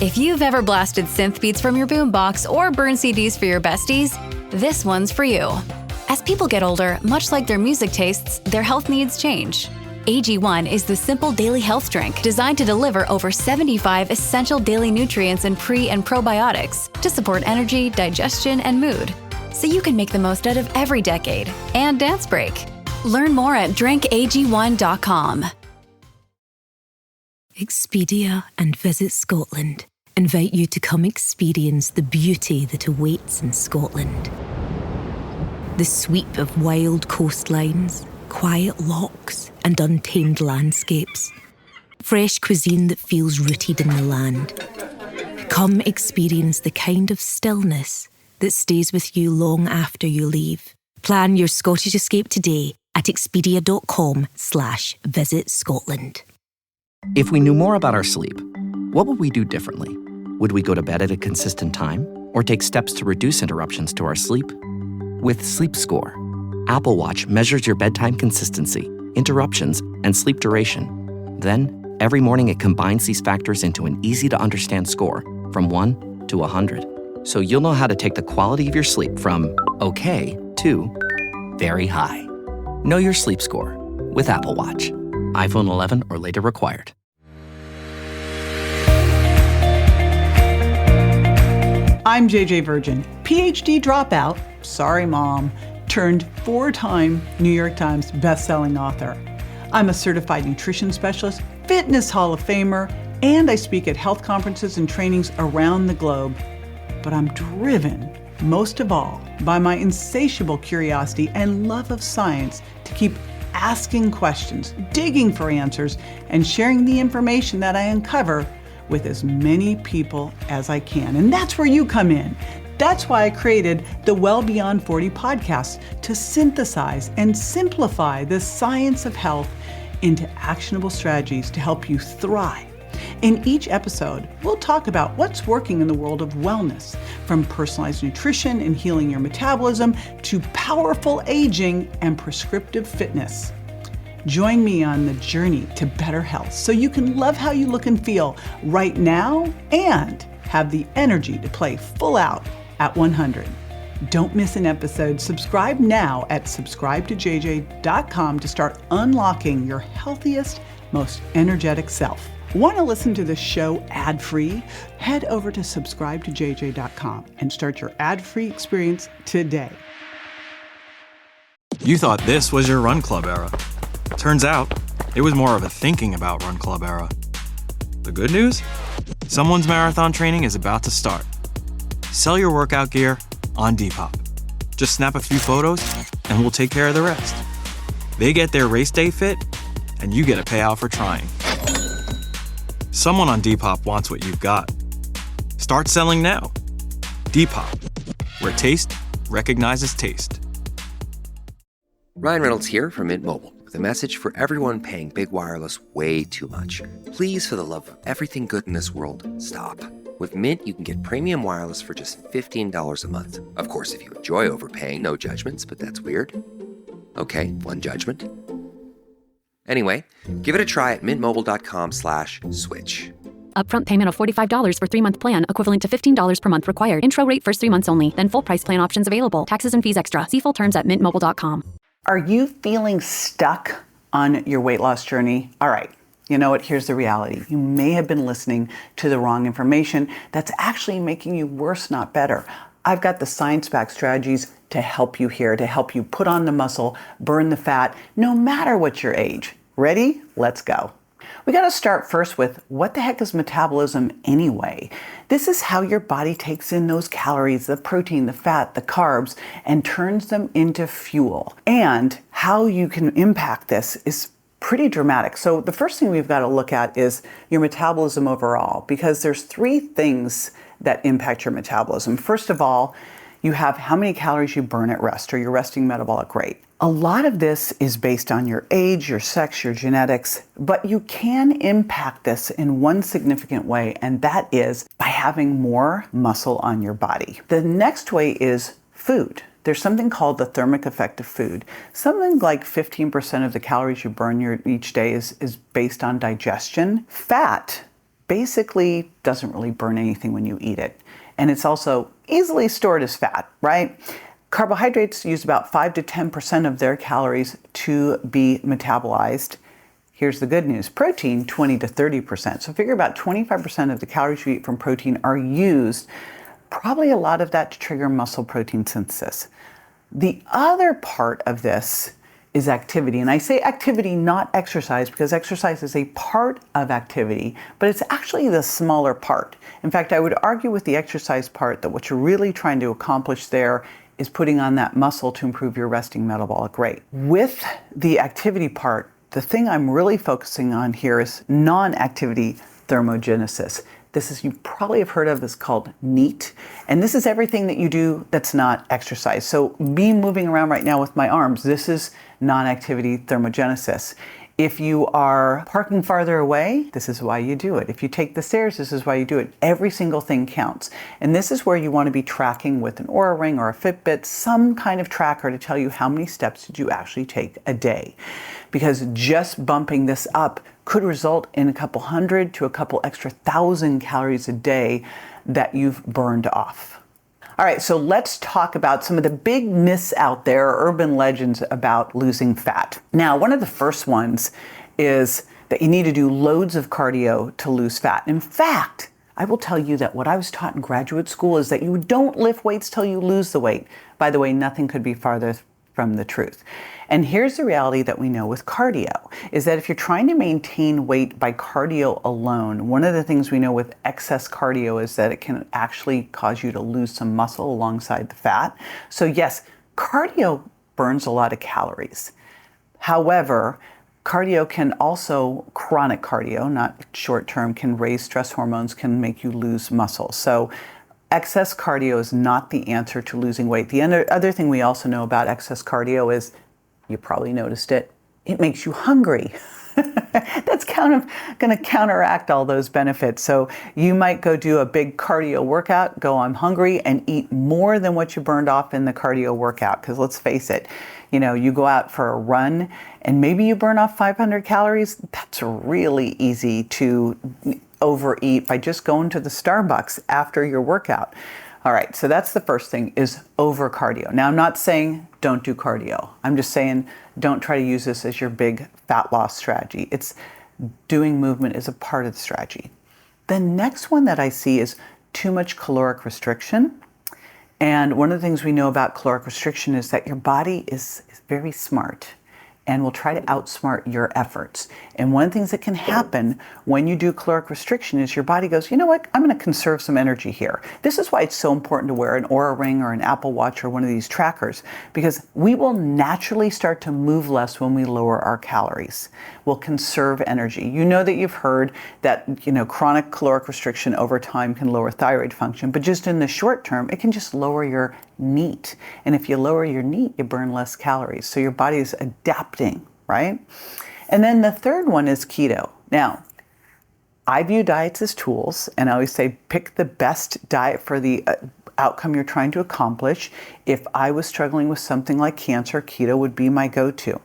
If you've ever blasted synth beats from your boombox or burned CDs for your besties, this one's for you. As people get older, much like their music tastes, their health needs change. AG1 is the simple daily health drink designed to deliver over 75 essential daily nutrients and pre- and probiotics to support energy, digestion, and mood, so you can make the most out of every decade and dance break. Learn more at drinkag1.com. Expedia and Visit Scotland invite you to come experience the beauty that awaits in Scotland. The sweep of wild coastlines, quiet lochs, and untamed landscapes. Fresh cuisine that feels rooted in the land. Come experience the kind of stillness that stays with you long after you leave. Plan your Scottish escape today at expedia.com/Visit Scotland. If we knew more about our sleep, what would we do differently? Would we go to bed at a consistent time or take steps to reduce interruptions to our sleep? With Sleep Score, Apple Watch measures your bedtime consistency, interruptions, and sleep duration. Then, every morning it combines these factors into an easy-to-understand score from 1 to 100. So you'll know how to take the quality of your sleep from okay to very high. Know your sleep score with Apple Watch. iPhone 11 or later required. I'm JJ Virgin, PhD dropout, sorry mom, turned 4-time New York Times bestselling author. I'm a certified nutrition specialist, fitness Hall of Famer, and I speak at health conferences and trainings around the globe. But I'm driven, most of all, by my insatiable curiosity and love of science to keep asking questions, digging for answers, and sharing the information that I uncover with as many people as I can. And that's where you come in. That's why I created the Well Beyond 40 podcast, to synthesize and simplify the science of health into actionable strategies to help you thrive. In each episode, we'll talk about what's working in the world of wellness, from personalized nutrition and healing your metabolism to powerful aging and prescriptive fitness. Join me on the journey to better health so you can love how you look and feel right now and have the energy to play full out at 100. Don't miss an episode. Subscribe now at subscribetojj.com to start unlocking your healthiest, most energetic self. Want to listen to the show ad-free? Head over to subscribetojj.com and start your ad-free experience today. You thought this was your run club era. Turns out, it was more of a thinking about run club era. The good news? Someone's marathon training is about to start. Sell your workout gear on Depop. Just snap a few photos and we'll take care of the rest. They get their race day fit and you get a payout for trying. Someone on Depop wants what you've got. Start selling now. Depop, where taste recognizes taste. Ryan Reynolds here from Mint Mobile with a message for everyone paying big wireless way too much. Please, for the love of everything good in this world, stop. With Mint, you can get premium wireless for just $15 a month. Of course, if you enjoy overpaying, no judgments, but that's weird. Okay, one judgment. Anyway, give it a try at mintmobile.com/switch. Upfront payment of $45 for 3-month plan, equivalent to $15 per month required. Intro rate first 3 months only, then full price plan options available. Taxes and fees extra. See full terms at mintmobile.com. Are you feeling stuck on your weight loss journey? All right. You know what? Here's the reality. You may have been listening to the wrong information that's actually making you worse, not better. I've got the science-backed strategies to help you here, to help you put on the muscle, burn the fat, no matter what your age. Ready? Let's go. We got to start first with, what the heck is metabolism anyway? This is how your body takes in those calories, the protein, the fat, the carbs, and turns them into fuel. And how you can impact this is pretty dramatic. So the first thing we've got to look at is your metabolism overall, because there's 3 things that impact your metabolism. First of all, you have how many calories you burn at rest, or your resting metabolic rate. A lot of this is based on your age, your sex, your genetics, but you can impact this in one significant way, and that is by having more muscle on your body. The next way is food. There's something called the thermic effect of food. Something like 15% of the calories you burn each day is based on digestion. Fat basically doesn't really burn anything when you eat it. And it's also easily stored as fat, right? Carbohydrates use about 5 to 10% of their calories to be metabolized. Here's the good news. Protein, 20 to 30%. So figure about 25% of the calories you eat from protein are used, probably a lot of that to trigger muscle protein synthesis. The other part of this is activity. And I say activity, not exercise, because exercise is a part of activity, but it's actually the smaller part. In fact, I would argue with the exercise part that what you're really trying to accomplish there is putting on that muscle to improve your resting metabolic rate. With the activity part, the thing I'm really focusing on here is non-activity thermogenesis. This is, you probably have heard of, is called NEAT. And this is everything that you do that's not exercise. So me moving around right now with my arms, this is non-activity thermogenesis. If you are parking farther away, this is why you do it. If you take the stairs, this is why you do it. Every single thing counts. And this is where you want to be tracking with an Oura Ring or a Fitbit, some kind of tracker to tell you how many steps did you actually take a day. Because just bumping this up could result in a couple hundred to a couple extra thousand calories a day that you've burned off. All right, so let's talk about some of the big myths out there, urban legends about losing fat. Now, one of the first ones is that you need to do loads of cardio to lose fat. In fact, I will tell you that what I was taught in graduate school is that you don't lift weights till you lose the weight. By the way, nothing could be farther from the truth. And here's the reality that we know with cardio, is that if you're trying to maintain weight by cardio alone, one of the things we know with excess cardio is that it can actually cause you to lose some muscle alongside the fat. So yes, cardio burns a lot of calories. However, cardio can also, chronic cardio, not short term, can raise stress hormones, can make you lose muscle. So excess cardio is not the answer to losing weight. The other thing we also know about excess cardio is, you probably noticed it, it makes you hungry. That's kind of going to counteract all those benefits. So you might go do a big cardio workout, go, I'm hungry, and eat more than what you burned off in the cardio workout. Because let's face it, you know, you go out for a run and maybe you burn off 500 calories. That's really easy to overeat by just going to the Starbucks after your workout. All right, so that's the first thing, is over cardio. Now, I'm not saying don't do cardio. I'm just saying don't try to use this as your big fat loss strategy. It's doing movement is a part of the strategy. The next one that I see is too much caloric restriction. And one of the things we know about caloric restriction is that your body is very smart and will try to outsmart your efforts. And one of the things that can happen when you do caloric restriction is your body goes, you know what, I'm gonna conserve some energy here. This is why it's so important to wear an Oura Ring or an Apple Watch or one of these trackers, because we will naturally start to move less when we lower our calories. We'll conserve energy. You know that you've heard that, you know, chronic caloric restriction over time can lower thyroid function, but just in the short term, it can just lower your NEAT. And if you lower your NEAT, you burn less calories. So your body is adapting, right? And then the third one is keto. Now, I view diets as tools, and I always say pick the best diet for the outcome you're trying to accomplish. If I was struggling with something like cancer, keto would be my go-to.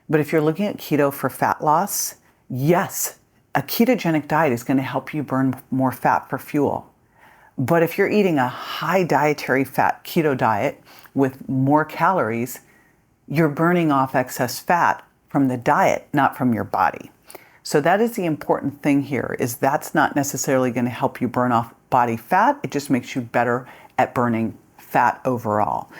But if you're looking at keto for fat loss, yes, a ketogenic diet is going to help you burn more fat for fuel. But if you're eating a high dietary fat keto diet with more calories, you're burning off excess fat from the diet, not from your body. So that is the important thing here, is that's not necessarily going to help you burn off body fat. It just makes you better at burning fat overall.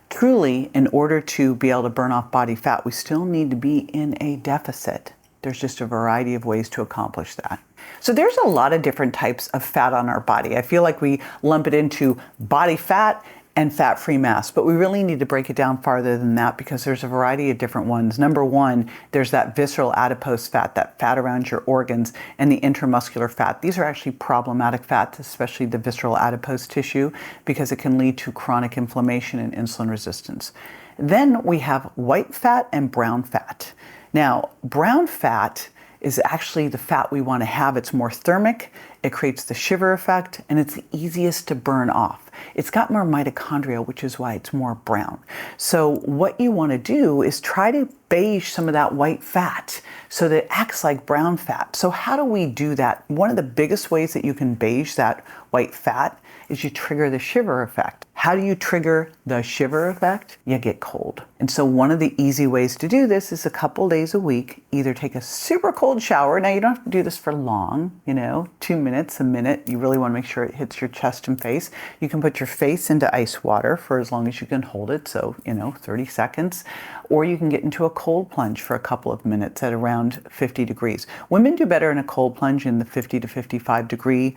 Truly, in order to be able to burn off body fat, we still need to be in a deficit. There's just a variety of ways to accomplish that. So there's a lot of different types of fat on our body. I feel like we lump it into body fat and fat-free mass, but we really need to break it down farther than that, because there's a variety of different ones. Number one, there's that visceral adipose fat, that fat around your organs, and the intramuscular fat. These are actually problematic fats, especially the visceral adipose tissue, because it can lead to chronic inflammation and insulin resistance. Then we have white fat and brown fat. Now, brown fat is actually the fat we want to have. It's more thermic, it creates the shiver effect, and it's the easiest to burn off. off. It's got more mitochondria, which is why it's more brown. So what you want to do is try to beige some of that white fat so that it acts like brown fat. So how do we do that? One of the biggest ways that you can beige that white fat is you trigger the shiver effect. How do you trigger the shiver effect? You get cold. And so one of the easy ways to do this is a couple days a week, either take a super cold shower. Now you don't have to do this for long, 2 minutes, a minute. You really want to make sure it hits your chest and face. You can put your face into ice water for as long as you can hold it. So, 30 seconds, or you can get into a cold plunge for a couple of minutes at around 50 degrees. Women do better in a cold plunge in the 50 to 55 degree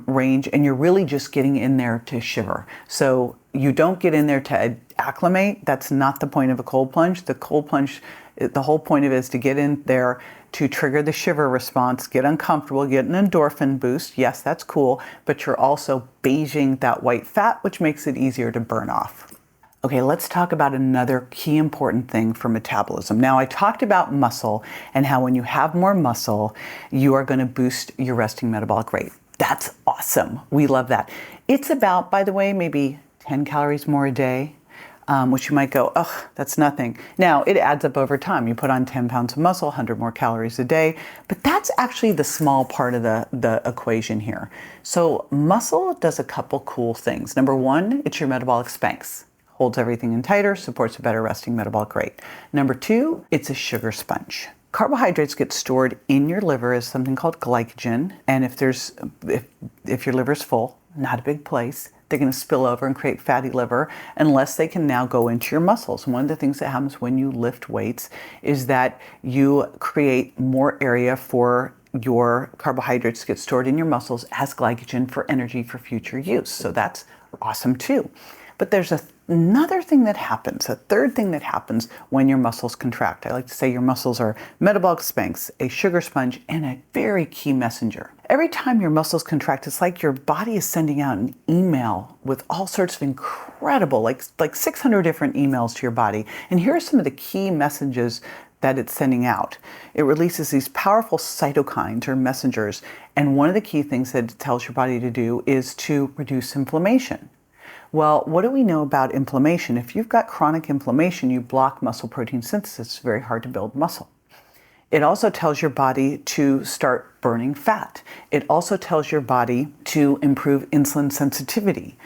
range, and you're really just getting in there to shiver. So you don't get in there to acclimate. That's not the point of a cold plunge. The cold plunge, the whole point of it is to get in there to trigger the shiver response, get uncomfortable, get an endorphin boost. Yes, that's cool, but you're also beiging that white fat, which makes it easier to burn off. Okay, let's talk about another key important thing for metabolism. Now, I talked about muscle and how when you have more muscle, you are going to boost your resting metabolic rate. That's awesome. We love that. It's about, by the way, maybe 10 calories more a day, which you might go, ugh, that's nothing. Now, it adds up over time. You put on 10 pounds of muscle, 100 more calories a day, but that's actually the small part of the equation here. So muscle does a couple cool things. Number one, it's your metabolic Spanx. Holds everything in tighter, supports a better resting metabolic rate. Number two, it's a sugar sponge. Carbohydrates get stored in your liver as something called glycogen, and if your liver's full, not a big place, they're going to spill over and create fatty liver unless they can now go into your muscles. One of the things that happens when you lift weights is that you create more area for your carbohydrates to get stored in your muscles as glycogen for energy for future use. So that's awesome too. But there's another thing that happens, a third thing that happens when your muscles contract. I like to say your muscles are metabolic Spanx, a sugar sponge, and a very key messenger. Every time your muscles contract, it's like your body is sending out an email with all sorts of incredible, like 600 different emails to your body. And here are some of the key messages that it's sending out. It releases these powerful cytokines or messengers. And one of the key things that it tells your body to do is to reduce inflammation. Well, what do we know about inflammation? If you've got chronic inflammation, you block muscle protein synthesis. It's very hard to build muscle. It also tells your body to start burning fat. It also tells your body to improve insulin sensitivity.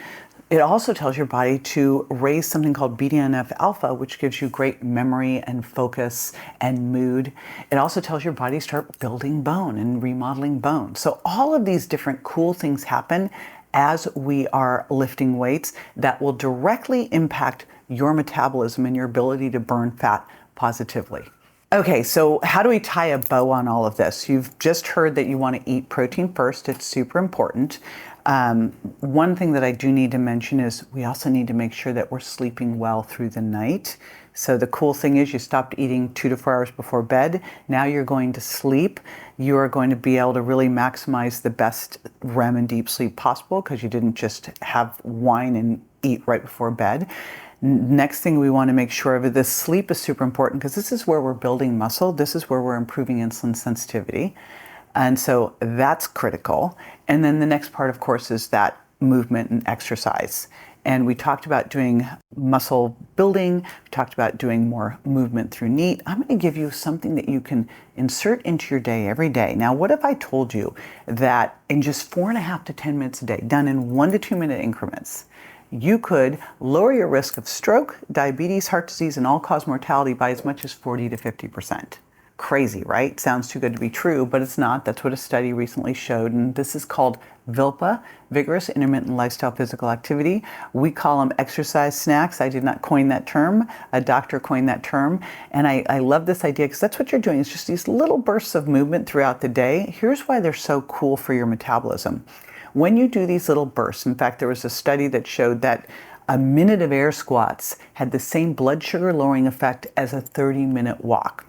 It also tells your body to raise something called BDNF alpha, which gives you great memory and focus and mood. It also tells your body to start building bone and remodeling bone. So all of these different cool things happen as we are lifting weights that will directly impact your metabolism and your ability to burn fat positively. Okay, so how do we tie a bow on all of this? You've just heard that you want to eat protein first. It's super important. One thing that I do need to mention is we also need to make sure that we're sleeping well through the night. So the cool thing is you stopped eating 2 to 4 hours before bed. Now you're going to sleep. You are going to be able to really maximize the best REM and deep sleep possible because you didn't just have wine and eat right before bed. Next thing we want to make sure of is this sleep is super important because this is where we're building muscle. This is where we're improving insulin sensitivity. And so that's critical. And then the next part, of course, is that movement and exercise. And we talked about doing muscle building. We talked about doing more movement through NEAT. I'm going to give you something that you can insert into your day every day. Now, what if I told you that in just 4.5 to 10 minutes a day, done in 1 to 2 minute increments, you could lower your risk of stroke, diabetes, heart disease, and all-cause mortality by as much as 40 to 50%. Crazy, right? Sounds too good to be true, but it's not. That's what a study recently showed, and this is called VILPA, Vigorous Intermittent Lifestyle Physical Activity. We call them exercise snacks. I did not coin that term. A doctor coined that term, and I love this idea because that's what you're doing. It's just these little bursts of movement throughout the day. Here's why they're so cool for your metabolism. When you do these little bursts, in fact, there was a study that showed that a minute of air squats had the same blood sugar lowering effect as a 30-minute walk.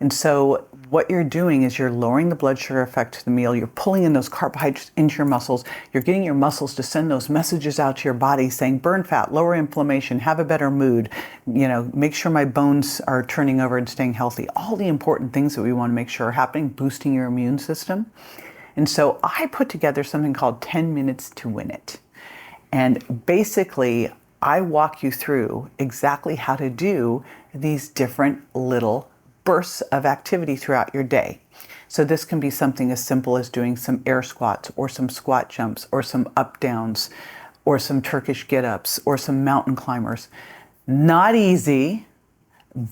And so what you're doing is you're lowering the blood sugar effect to the meal. You're pulling in those carbohydrates into your muscles. You're getting your muscles to send those messages out to your body saying, burn fat, lower inflammation, have a better mood, make sure my bones are turning over and staying healthy. All the important things that we want to make sure are happening, boosting your immune system. And so I put together something called 10 minutes to win it. And basically, I walk you through exactly how to do these different little bursts of activity throughout your day. So this can be something as simple as doing some air squats or some squat jumps or some up downs or some Turkish get-ups or some mountain climbers. Not easy,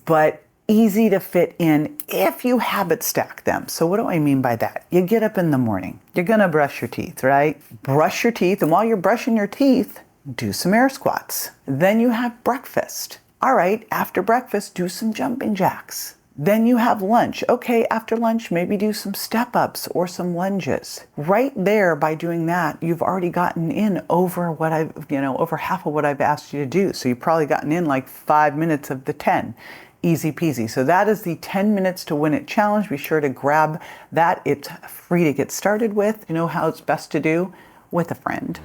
but easy to fit in if you habit stack them. So what do I mean by that? You get up in the morning, you're gonna brush your teeth, right? Brush your teeth, and while you're brushing your teeth, do some air squats. Then you have breakfast. All right, after breakfast, do some jumping jacks. Then you have lunch. Okay, after lunch, maybe do some step-ups or some lunges. Right there, by doing that, you've already gotten in over over half of what I've asked you to do. So you've probably gotten in like 5 minutes of the 10. Easy peasy. So that is the 10 minutes to win it challenge. Be sure to grab that. It's free to get started with. You know how it's best to do? With a friend.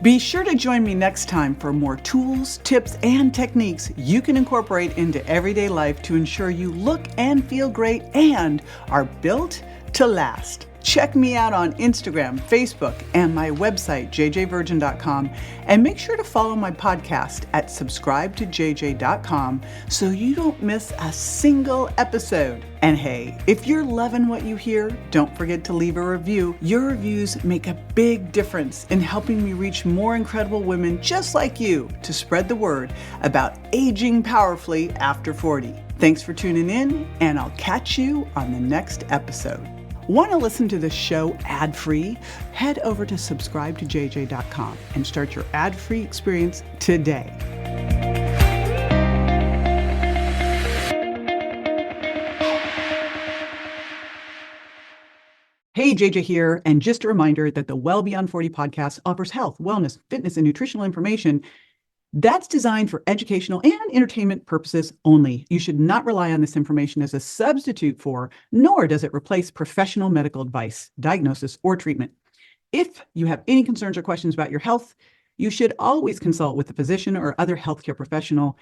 Be sure to join me next time for more tools, tips, and techniques you can incorporate into everyday life to ensure you look and feel great and are built to last. Check me out on Instagram, Facebook, and my website, jjvirgin.com, and make sure to follow my podcast at subscribetojj.com so you don't miss a single episode. And hey, if you're loving what you hear, don't forget to leave a review. Your reviews make a big difference in helping me reach more incredible women just like you to spread the word about aging powerfully after 40. Thanks for tuning in, and I'll catch you on the next episode. Want to listen to the show ad-free? Head over to subscribetojj.com and start your ad-free experience today. Hey, JJ here, and just a reminder that the Well Beyond 40 podcast offers health, wellness, fitness, and nutritional information that's designed for educational and entertainment purposes only. You should not rely on this information as a substitute for, nor does it replace professional medical advice, diagnosis, or treatment. If you have any concerns or questions about your health, you should always consult with a physician or other healthcare professional.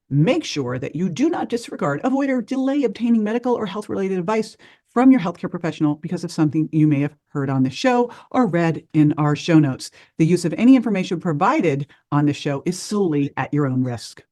Make sure that you do not disregard, avoid, or delay obtaining medical or health-related advice from your healthcare professional because of something you may have heard on the show or read in our show notes. The use of any information provided on the show is solely at your own risk.